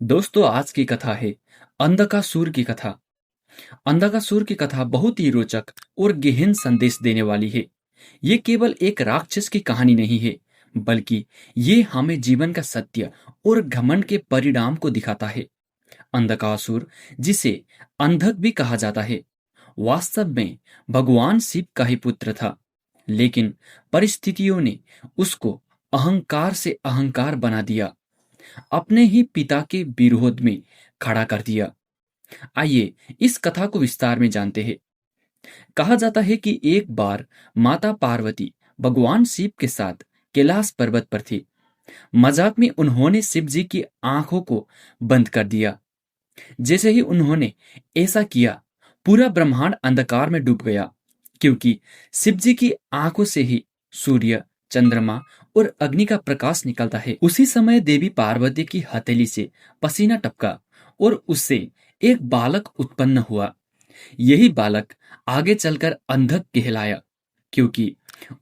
दोस्तों, आज की कथा है अंधकासुर की कथा। अंधकासुर की कथा बहुत ही रोचक और गहन संदेश देने वाली है। ये केवल एक राक्षस की कहानी नहीं है, बल्कि ये हमें जीवन का सत्य और घमंड के परिणाम को दिखाता है। अंधकासुर, जिसे अंधक भी कहा जाता है, वास्तव में भगवान शिव का ही पुत्र था। लेकिन परिस्थितियों ने उसको अहंकार से अहंकार बना दिया, अपने ही पिता के विरोध में खड़ा कर दिया। आइए इस कथा को विस्तार में जानते हैं। कहा जाता है कि एक बार माता पार्वती भगवान शिव के साथ कैलाश पर्वत पर थी। मजाक में उन्होंने शिव जी की आंखों को बंद कर दिया। जैसे ही उन्होंने ऐसा किया, पूरा ब्रह्मांड अंधकार में डूब गया, क्योंकि शिव जी की आंखों से ही सूर्य, चंद्रमा और अग्नि का प्रकाश निकलता है। उसी समय देवी पार्वती की हथेली से पसीना टपका और उससे एक बालक उत्पन्न हुआ। यही बालक आगे चलकर अंधक कहलाया, क्योंकि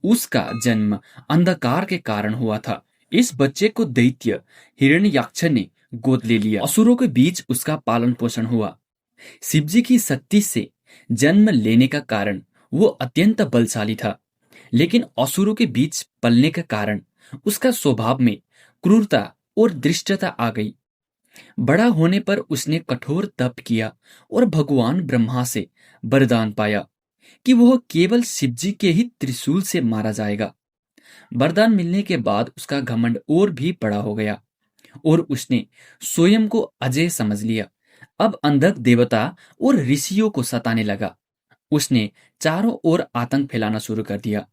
उसका जन्म अंधकार के कारण हुआ था। इस बच्चे को दैत्य हिरण्यक्ष ने गोद ले लिया। असुरों के बीच उसका पालन पोषण हुआ। शिवजी की शक्ति से जन्म लेने का कारण वो अत्यंत बलशाली था, लेकिन असुरों के बीच पलने के कारण उसका स्वभाव में क्रूरता और दृष्टता आ गई। बड़ा होने पर उसने कठोर तप किया और भगवान ब्रह्मा से वरदान पाया कि वह केवल शिवजी के ही त्रिशूल से मारा जाएगा। वरदान मिलने के बाद उसका घमंड और भी बड़ा हो गया और उसने स्वयं को अजय समझ लिया। अब अंधक देवता और ऋषियों को सताने लगा। उसने चारों ओर आतंक फैलाना शुरू कर दिया।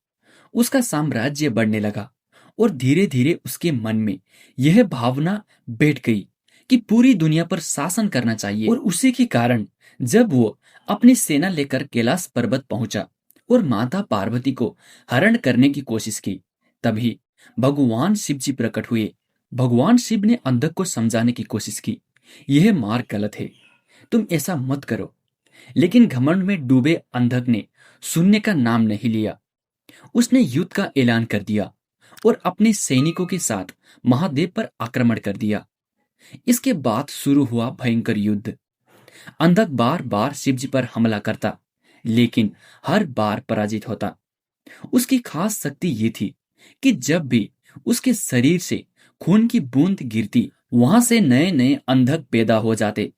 उसका साम्राज्य बढ़ने लगा और धीरे धीरे उसके मन में यह भावना बैठ गई कि पूरी दुनिया पर शासन करना चाहिए। और उसी के कारण जब वो अपनी सेना लेकर कैलाश पर्वत पहुंचा और माता पार्वती को हरण करने की कोशिश की, तभी भगवान शिव जी प्रकट हुए। भगवान शिव ने अंधक को समझाने की कोशिश की, यह मार्ग गलत है, तुम ऐसा मत करो। लेकिन घमंड में डूबे अंधक ने सुनने का नाम नहीं लिया। उसने युद्ध का ऐलान कर दिया और अपने सैनिकों के साथ महादेव पर आक्रमण कर दिया। इसके बाद शुरू हुआ भयंकर युद्ध। अंधक बार बार शिव जी पर हमला करता, लेकिन हर बार पराजित होता। उसकी खास शक्ति ये थी कि जब भी उसके शरीर से खून की बूंद गिरती, वहां से नए नए अंधक पैदा हो जाते।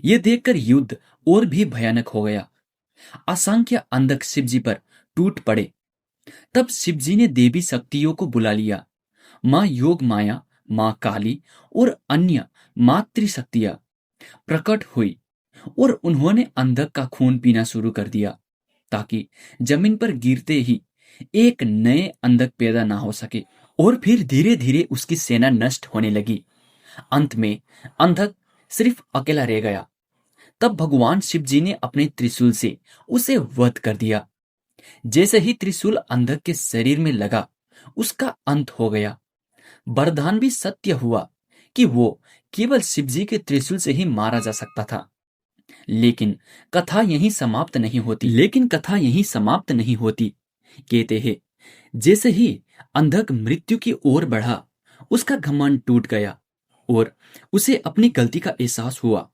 ये देखकर युद्ध और भी भयानक हो गया। असंख्य अंधक शिवजी पर टूट पड़े। तब शिवजी ने देवी शक्तियों को बुला लिया। माँ योग माया, माँ काली और अन्य मातृशक्तियां प्रकट हुई और उन्होंने अंधक का खून पीना शुरू कर दिया, ताकि जमीन पर गिरते ही एक नए अंधक पैदा ना हो सके। और फिर धीरे धीरे उसकी सेना नष्ट होने लगी। अंत में अंधक सिर्फ अकेला रह गया। तब भगवान शिव जी ने अपने त्रिशूल से उसे वध कर दिया। जैसे ही त्रिशूल अंधक के शरीर में लगा, उसका अंत हो गया। वरदान भी सत्य हुआ कि वो केवल शिव जी के त्रिशूल से ही मारा जा सकता था। लेकिन कथा यहीं समाप्त नहीं होती। कहते हैं, जैसे ही अंधक मृत्यु की ओर बढ़ा, उसका घमंड टूट गया और उसे अपनी गलती का एहसास हुआ।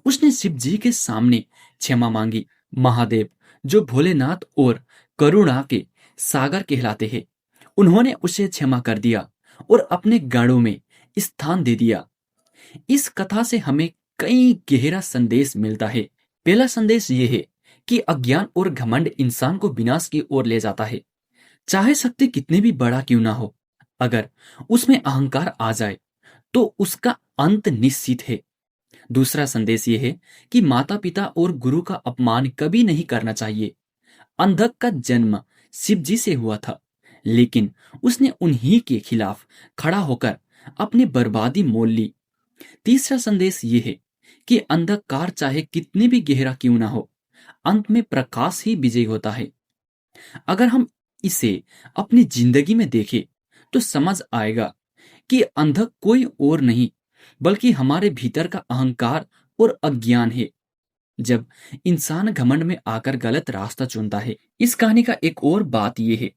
उसने शिव जी के सामने क्षमा मांगी। महादेव, जो भोलेनाथ और करुणा के सागर कहलाते हैं, उन्होंने उसे क्षमा कर दिया और अपने गढ़ों में स्थान दे दिया। इस कथा से हमें कई गहरा संदेश मिलता है। पहला संदेश ये है कि अज्ञान और घमंड इंसान को विनाश की ओर ले जाता है। चाहे शक्ति कितनी भी बड़ा क्यों ना हो, अगर उसमें अहंकार आ जाए तो उसका अंत निश्चित है। दूसरा संदेश ये है कि माता पिता और गुरु का अपमान कभी नहीं करना चाहिए। अंधक का जन्म शिव जी से हुआ था, लेकिन उसने उन्हीं के खिलाफ खड़ा होकर अपनी बर्बादी मोल ली। तीसरा संदेश ये है कि अंधकार चाहे कितनी भी गहरा क्यों ना हो, अंत में प्रकाश ही विजय होता है। अगर हम इसे अपनी जिंदगी में देखें तो समझ आएगा कि अंधक कोई और नहीं, बल्कि हमारे भीतर का अहंकार और अज्ञान है। जब इंसान घमंड में आकर गलत रास्ता चुनता है। इस कहानी का एक और बात यह है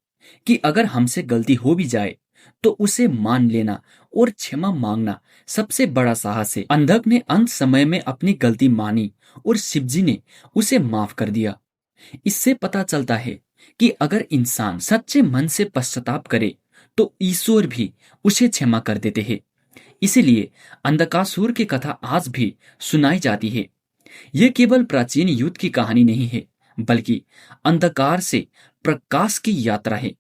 कि अगर हमसे गलती हो भी जाए तो उसे मान लेना और क्षमा मांगना सबसे बड़ा साहस है। अंधक ने अंत समय में अपनी गलती मानी और शिवजी ने उसे माफ कर दिया। इससे पता चलता है कि अगर इंसान सच्चे मन से पश्चाताप करे तो ईश्वर भी उसे क्षमा कर देते हैं। इसीलिए अंधकासुर की कथा आज भी सुनाई जाती है। यह केवल प्राचीन युद्ध की कहानी नहीं है, बल्कि अंधकार से प्रकाश की यात्रा है।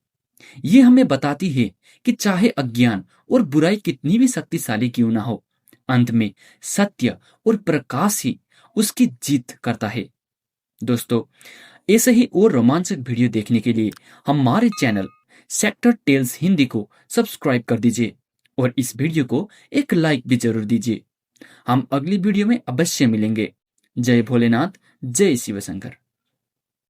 ये हमें बताती है कि चाहे अज्ञान और बुराई कितनी भी शक्तिशाली क्यों ना हो, अंत में सत्य और प्रकाश ही उसकी जीत करता है। दोस्तों, ऐसे ही और रोमांचक वीडियो देखने के लिए हमारे चैनल सेक्टर टेल्स हिंदी को सब्सक्राइब कर दीजिए और इस वीडियो को एक लाइक भी जरूर दीजिए। हम अगली वीडियो में अवश्य मिलेंगे। जय भोलेनाथ, जय शिव शंकर।